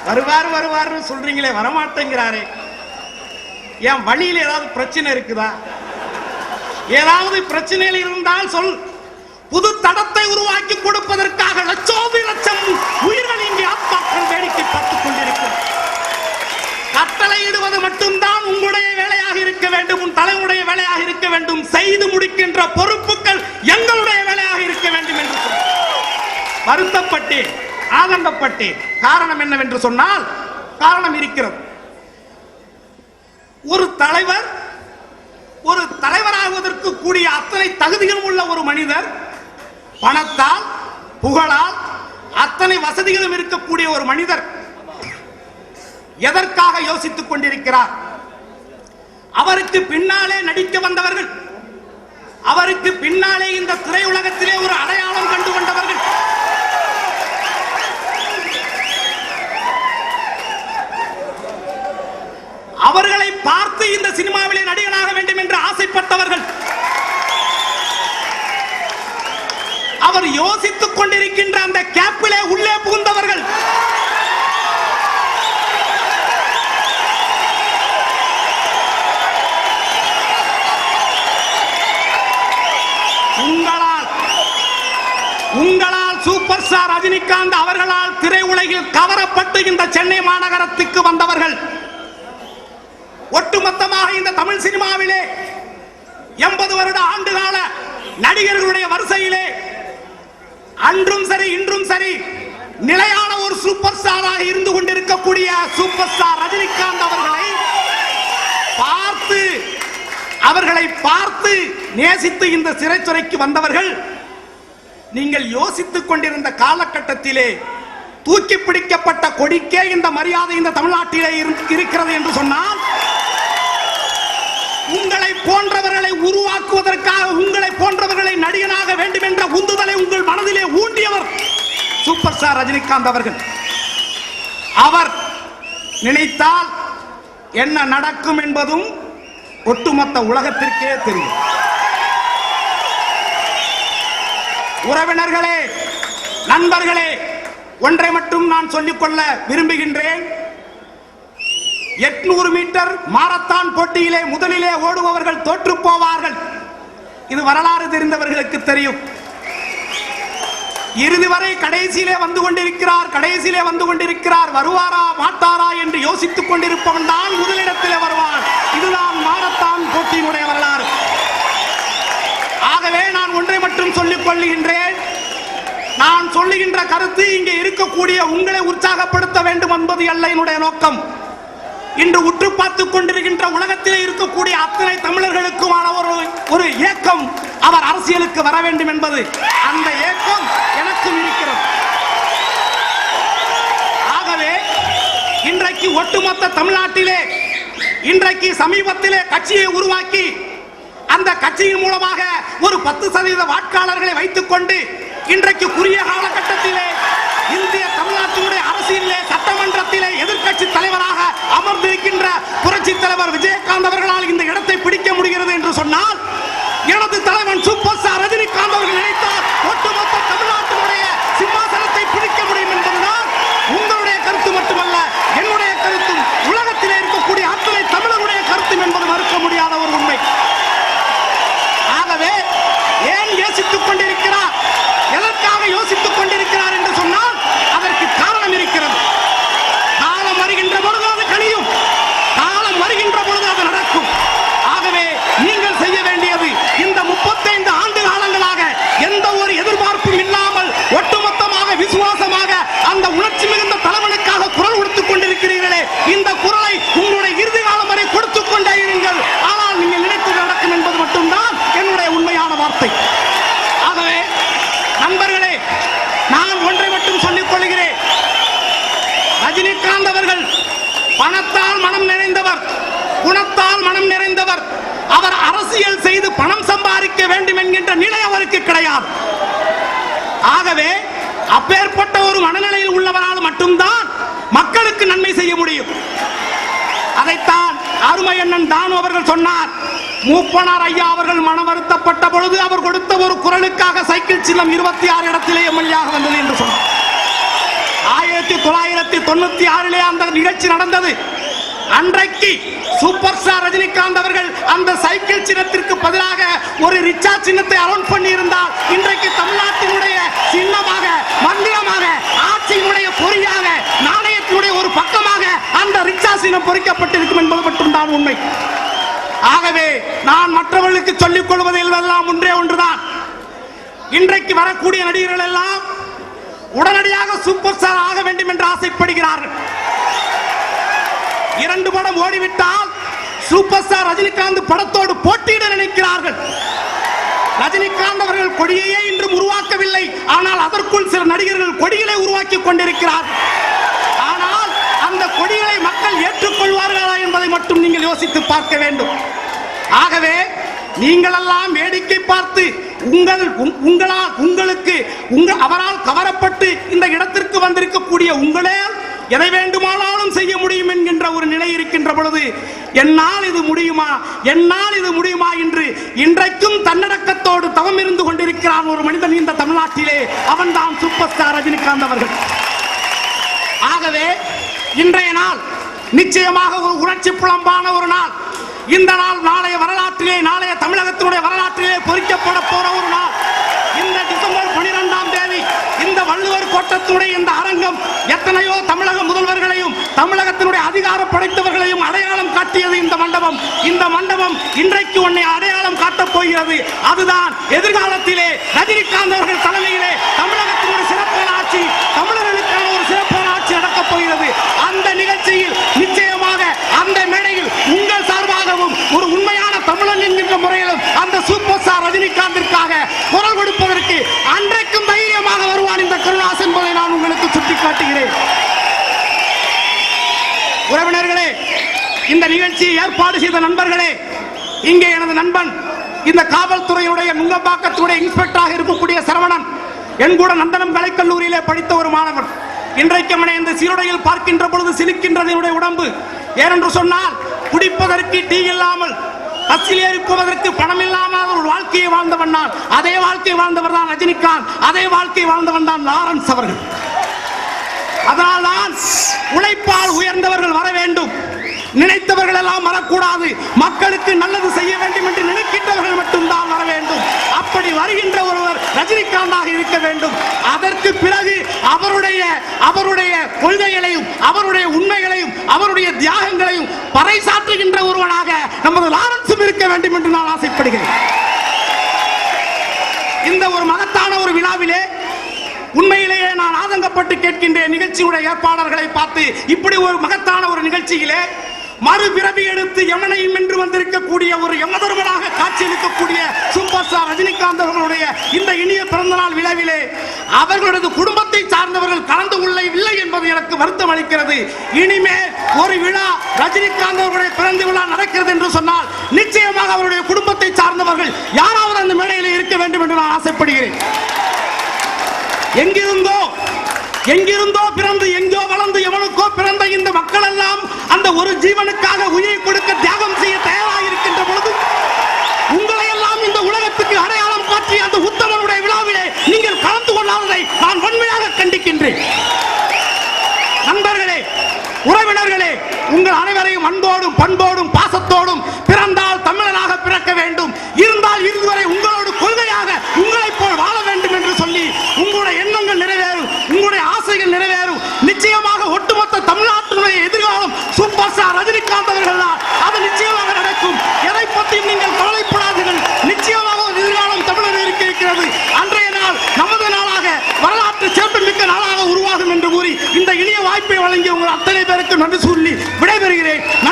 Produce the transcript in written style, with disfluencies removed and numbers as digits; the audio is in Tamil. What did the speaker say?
வருவார் வருவார் சொல்றீங்களே, வரமாட்டேங்கிறாரே. என் வழியில் ஏதாவது பிரச்சனை இருக்குதா? ஏதாவது பிரச்சனையில் இருந்தால் சொல். புது தடத்தை உருவாக்கி கொடுப்பதற்காக லட்சோபி லட்சம் உயிர்கள் இங்கே ஆத்மாக்கள் வேடிக்கை பார்த்துக் கொண்டிருக்கிறது. கட்டளையிடுவது மட்டும்தான் உங்களுடைய வேலையாக இருக்க வேண்டும், உன் தலைவனுடைய வேலையாக இருக்க வேண்டும். செய்து முடிக்கின்ற பொறுப்புகள் எங்களுடைய வேலையாக இருக்க வேண்டும் என்று வருத்தப்பட்டேன், ஆனந்தப்பட்டேன். காரணம் என்னவென்று சொன்னால், காரணம் இருக்கிறது. ஒரு தலைவராகுவதற்கு கூடிய அத்தனை தகுதிகளும் உள்ள ஒரு மனிதர், பணத்தால் புகழால் அத்தனை வசதிகளும் இருக்கக்கூடிய ஒரு மனிதர் எதற்காக யோசித்துக் கொண்டிருக்கிறார்? அவருக்கு பின்னாலே நடிக்க வந்தவர்கள், அவருக்கு பின்னாலே இந்த திரையுலகத்திலே ஒரு அடையாளம் கண்டு கொண்டவர்கள், அவர்களை பார்த்து இந்த சினிமாவிலே நடிகனாக வேண்டும் என்று ஆசைப்பட்டவர்கள், அவர் யோசித்துக் கொண்டிருக்கின்ற அந்த கேப்பிலே உள்ளே புகுந்தவர்கள், உங்களால் சூப்பர் ஸ்டார் ரஜினிகாந்த் அவர்களால் திரையுலகில் கவரப்பட்டு இந்த சென்னை மாநகரத்துக்கு வந்தவர்கள். ஒட்டுமொத்தமாக இந்த தமிழ் சினிமாவிலே 80 வருட ஆண்டுகால நடிகர்களுடைய வரிசையிலே அன்றும் சரி இன்றும் சரி நிலையான ஒரு சூப்பர் ஸ்டாராக இருந்து கொண்டிருக்கக்கூடிய சூப்பர் ஸ்டார் ரஜினிகாந்த் அவர்களை பார்த்து நேசித்து இந்த சிறைத்துறைக்கு வந்தவர்கள். நீங்கள் யோசித்துக் கொண்டிருந்த காலகட்டத்திலே தூக்கி பிடிக்கப்பட்ட கொடிக்கே இந்த மரியாதை இந்த தமிழ்நாட்டிலே இருக்கிறது என்று சொன்னால், உங்களை போன்றவர்களை உருவாக்குவதற்காக, உங்களை போன்றவர்களை நடிகனாக வேண்டும் என்ற உந்துதலை உங்கள் மனதிலே ஊண்டியவர் சூப்பர் ஸ்டார் ரஜினிகாந்த் அவர்கள். அவர் நினைத்தால் என்ன நடக்கும் என்பதும் ஒட்டுமொத்த உலகத்திற்கே தெரியும். உறவினர்களே, நண்பர்களே, ஒன்றை மட்டும் நான் சொல்லிக்கொள்ள விரும்புகின்றேன். 800 மீட்டர் மாரத்தான் போட்டியிலே முதலிலே ஓடுபவர்கள் தோற்று போவார்கள். இது வரலாறு தெரிந்தவர்களுக்கு தெரியும். இறுதி வரை கடைசியிலே வந்து கொண்டிருக்கிறார், வருவாரா மாட்டாரா என்று யோசித்துக் கொண்டிருப்பவன் தான் முதலிடத்திலே வருவான். இதுதான் மாரத்தான் போட்டியினுடைய வரலாறு. ஆகவே நான் ஒன்றை மட்டும் சொல்லிக் கொள்ளுகின்றேன். நான் சொல்லுகின்ற கருத்து இங்கே இருக்கக்கூடிய உங்களை உற்சாகப்படுத்த வேண்டும் என்பது அல்ல என்னுடைய நோக்கம். இன்று உற்று பார்த்துக் கொண்டிருக்கின்ற உலகத்திலே இருக்கக்கூடிய அத்தனை தமிழர்களுக்குமான ஒரு ஏக்கம், அவர் அரசியலுக்கு வர வேண்டும் என்பது. அந்த ஏக்கம் எனக்கும் இருக்கிறது. ஆகவே இன்றைக்கு ஒட்டுமொத்த தமிழ்நாட்டிலே இன்றைக்கு சமீபத்திலே கட்சியை உருவாக்கி அந்த கட்சியின் மூலமாக ஒரு 10% வாக்காளர்களை வைத்துக் கொண்டு இன்றைக்கு குறுகிய காலகட்டத்திலே இந்திய தமிழ்நாட்டினுடைய அரசியலிலே சட்டமன்றத்திலே எதிர்க்கட்சி தலைவராக அமர்ந்திருக்கின்ற புரட்சி தலைவர் விஜயகாந்த் அவர்களால் இந்த இடத்தை பிடிக்க முடிகிறது என்று சொன்னால், எனது தலைவன் சூப்பர் ஸ்டார் ரஜினிகாந்த் அவர்கள் நினைத்தால் ஒட்டுமொத்த தமிழ்நாட்டினுடைய சிம்மாசனத்தை பிடிக்க முடியும் என்பதுதான் உங்களுடைய கருத்து மட்டுமல்ல, என்னுடைய கருத்தும், உலகத்திலே இருக்கக்கூடிய அத்தனை தமிழர்களுடைய கருத்தும் என்பது மறுக்க முடியாத ஒரு உண்மை. ஆகவே ஏன் யோசித்துக் கொண்டிருக்கிறார், எதற்காக யோசித்துக் கொண்டிருக்கிறார் என்று சொன்னால் அதற்கு காரணம் இருக்கிறது. காலம் வருகின்ற பொழுது அது கழியும், காலம் வருகின்ற பொழுது அது நடக்கும். ஆகவே நீங்கள் செய்ய வேண்டியது, இந்த 35 ஆண்டு காலங்களாக எந்த ஒரு எதிர்பார்ப்பும் இல்லாமல் ஒட்டுமொத்தமாக விசுவாசமாக அந்த உணர்ச்சி மிகுந்த தலைவனுக்காக குரல் கொடுத்துக் கொண்டிருக்கிறீர்களே, இந்த குரலை உங்களுடைய இறுதி காலம் வரை கொடுத்துக் கொண்டே இருங்கள். ஆனால் நீங்கள் நினைத்தது நடக்கும் என்பது மட்டும்தான் என்னுடைய உண்மையான வார்த்தை. ஆகவே நண்பர்களே, நான் ஒன்றை மட்டும் சொல்லிக் கொள்கிறேன். ரஜினிகாந்த் அவர்கள் பணத்தால் மனம் நிறைந்தவர், குணத்தால் மனம் நிறைந்தவர். அவர் அரசியல் செய்து பணம் சம்பாதிக்க வேண்டும் என்கின்ற நிலை அவருக்கு கிடையாது. ஆகவே அப்பேற்பட்ட ஒரு மனநிலையில் உள்ளவரால் மட்டும்தான் மக்களுக்கு நன்மை செய்ய முடியும். அதைத்தான் அருமை அண்ணன் தானு அவர்கள் சொன்னார். மூப்பனார் ஐயா அவர்கள் மனம் வருத்தப்பட்ட பொழுது அவர் கொடுத்த ஒரு குரலுக்காக சைக்கிள் சின்னம் 26 இடத்திலே எம்எல்ஏ வந்தது என்று சொன்னார். 1996 அந்த நிகழ்ச்சி நடந்தது. அன்றைக்கு சூப்பர் ஸ்டார் ரஜினிகாந்த் அவர்கள் அந்த சைக்கிள் சின்னத்திற்கு பதிலாக ஒரு ரிச்சா சின்னத்தை அலௌன்ஸ் பண்ணி இருந்தால் இன்றைக்கு தமிழ்நாட்டினுடைய சின்னமாக, மந்திரமாக, ஆட்சியினுடைய பொறியாக, நாணயத்தினுடைய ஒரு பக்கமாக அந்த ரிச்சா சின்னம் பொறிக்கப்பட்டிருக்கும் என்பது மட்டும்தான் உண்மை. ஆகவே நான் மற்றவர்களுக்கு சொல்லிக் கொள்வதில் எல்லாம் ஒன்றே ஒன்றுதான். இன்றைக்கு வரக்கூடிய நடிகர்கள் எல்லாம் உடனடியாக சூப்பர் ஸ்டார் ஆக வேண்டும் என்று ஆசைப்படுகிறார்கள். 2 படம் ஓடிவிட்டால் சூப்பர் ஸ்டார் ரஜினிகாந்த் படத்தோடு போட்டியிட நினைக்கிறார்கள். ரஜினிகாந்த் அவர்கள் கொடியையே இன்றும் உருவாக்கவில்லை. ஆனால் அதற்குள் சில நடிகர்கள் கொடிகளை உருவாக்கி கொண்டிருக்கிறார்கள். ஆனால் அந்த கொடிகளை மக்கள் ஏற்றுக்கொள்வார்களா என்பதை மட்டும் நீங்கள் யோசித்து பார்க்க வேண்டும். ஆகவே நீங்கள் எல்லாம் வேடிக்கை பார்த்து அவரால் கவரப்பட்டு இந்த இடத்திற்கு வந்திருக்கக்கூடிய உங்களே எதை வேண்டுமானாலும் செய்ய முடியும் என்கின்ற ஒரு நிலை இருக்கின்ற பொழுது என்னால் இது முடியுமா, என்னால் இது முடியுமா என்று இன்றைக்கும் தன்னடக்கத்தோடு தவம் இருந்து கொண்டிருக்கிறான் ஒரு மனிதன் இந்த தமிழ்நாட்டிலே. அவன்தான் சூப்பர் ஸ்டார் ரஜினிகாந்த் அவர்கள். ஆகவே இன்றைய நாள் நிச்சயமாக ஒரு உணர்ச்சி புலம்பான ஒரு நாள். இந்த நாள் நாளைய வரலாற்றிலே, நாளைய தமிழகத்தினுடைய வரலாற்றிலே பொறிக்கப்பட போற ஒரு நாள். இந்த டிசம்பர் 12ஆம் தேதி இந்த வள்ளுவர் கோட்டத்துடைய இந்த அரங்கம் எத்தனையோ தமிழக முதல்வர்களையும் தமிழகத்தினுடைய அதிகார படைத்தவர்களையும் அடையாளம் காட்டியது இந்த மண்டபம். இந்த மண்டபம் இன்றைக்கு உன்னை அடையாளம் காட்டப் போகிறது. அதுதான் எதிர்காலத்திலே ரஜினிகாந்த் அவர்கள் தலைமையிலே தமிழகத்தினுடைய சிறப்பான ஆட்சி, தமிழர்களுக்கான ஒரு சிறப்பான ஆட்சி நடக்கப் போகிறது. அந்த நிகழ்ச்சியில் நிச்சயமாக அந்த மேடையில் உங்கள் சார்பாகவும் ஒரு உண்மையான தமிழன் என்கின்ற முறையிலும் அந்த சூப்பர் ஸ்டார் ரஜினிகாந்திற்காக குரல் கொடுப்பதற்கு அன்றைக்கும் தைரியமாக வருவான் இந்த கருணாஸ் என்பதை நான் உங்களுக்கு சுட்டிக்காட்டுகிறேன். உறவினர்களே, இந்த நிகழ்ச்சியை ஏற்பாடு செய்த நண்பர்களே, இங்கே எனது நண்பன் இந்த காவல்துறையுடைய நுங்கம்பாக்கத்துடைய இன்ஸ்பெக்டராக இருக்கக்கூடிய சரவணன் என் கூட நந்தனம் கலைக்கல்லூரியிலே படித்த ஒரு மாணவன். இன்றைக்கு அவனை இந்த சீருடையில் பார்க்கின்ற பொழுது சிலிக்கின்றது உடம்பு. ஏனென்று சொன்னால் குடிப்பதற்கு டீ இல்லாமல், பஸ்ஸில் ஏறி போவதற்கு பணம் இல்லாமல் ஒரு வாழ்க்கையை வாழ்ந்தவன் நான். அதே வாழ்க்கை வாழ்ந்தவர் தான் ரஜினிகாந்த், அதே வாழ்க்கை வாழ்ந்தவன் தான் லாரன்ஸ் அவர்கள். அதனால்தான் உழைப்பால் உயர்ந்தவர்கள் வர வேண்டும், நினைத்தவர்கள் எல்லாம் வரக்கூடாது, மக்களுக்கு நல்லது செய்ய வேண்டும் என்று நினைக்கின்றவர்கள் மட்டும்தான் வர வேண்டும். அப்படி வருகின்ற ஒருவர் ரஜினிகாந்தாக இருக்க வேண்டும். அதற்கு பிறகு அவருடைய கொள்கைகளையும் அவருடைய உண்மைகளையும் அவருடைய தியாகங்களையும் பறைசாற்றுகின்ற ஒருவனாக நமது லாரன்ஸும் இருக்க வேண்டும் என்று நான் ஆசைப்படுகிறேன். இந்த ஒரு மகத்தான ஒரு விழாவிலே உண்மையிலேயே நான் ஆதங்கப்பட்டு கேட்கின்றேன் நிகழ்ச்சியுடைய ஏற்பாளர்களை பார்த்து. இப்படி ஒரு மகத்தான ஒரு நிகழ்ச்சியிலே மறுபிறவி எடுத்து யமனையும் என்று வந்திருக்கக்கூடிய ஒரு யமதர்மனாக காட்சியளிக்கக்கூடிய சூப்பர் ஸ்டார் ரஜினிகாந்த் அவர்களுடைய இந்த இனிய பிறந்தநாள் விழாவிலே அவர்களது குடும்பத்தை சார்ந்தவர்கள் கலந்து கொள்ளவில்லை என்பது எனக்கு வருத்தம் அளிக்கிறது. இனிமேல் ஒரு விழா ரஜினிகாந்த் அவர்களுடைய பிறந்த விழா நடக்கிறது என்று சொன்னால் நிச்சயமாக அவருடைய குடும்பத்தை சார்ந்தவர்கள் யாராவது அந்த மேடையில் இருக்க வேண்டும் என்று நான் ஆசைப்படுகிறேன். எங்கிருந்தோ பிறந்து எங்கோ வளர்ந்து எவனுக்கோ பிறந்த இந்த மக்கள் எல்லாம் அந்த ஒரு ஜீவனுக்காக உயிரை கொடுக்க தியாகம் செய்ய தயாராக இருக்கின்ற பொழுது உங்களை எல்லாம் இந்த உலகத்துக்கு அடையாளம் காட்டி அந்த உத்தமனுடைய விழாவிலே நீங்கள் கலந்து கொள்ளாததை நான் வன்மையாக கண்டிக்கின்றேன். நண்பர்களே, உறவினர்களே, உங்கள் அனைவரையும் அன்போடும் பண்போடும் பாசத்தோடும் பிறந்தால் தமிழனாக பிறக்க வேண்டும், இருந்தால் இதுவரை உங்களோடு கொள்கையாக உங்களைப் போல் வாழ வேண்டும் என்று சொல்லி உங்களுடைய எண்ணங்கள் நிறைவேறும், உங்களுடைய ஆசைகள் நிறைவேறும். நிச்சயமாக ஒட்டுமொத்த தமிழ்நாட்டினுடைய எதிர்காலம் சூப்பர் ஸ்டார் ரஜினிகாந்த் அவர்கள் தான். அது நிச்சயமாக நடக்கும். எதை பற்றியும் நீங்கள் கவலைப்படாதீர்கள். நிச்சயமாக ஒரு எதிர்காலம் தமிழர்களுக்கு இருக்கிறது. அன்றைய நாள் நமது நாளாக வரலாற்று சிறப்பு மிக்க நாளாக உருவாகும் என்று கூறி இந்த இனிய வாய்ப்பை வழங்கிய உங்கள் அத்தனை பேருக்கு நன்றி சொல்லி விடைபெறுகிறேன்.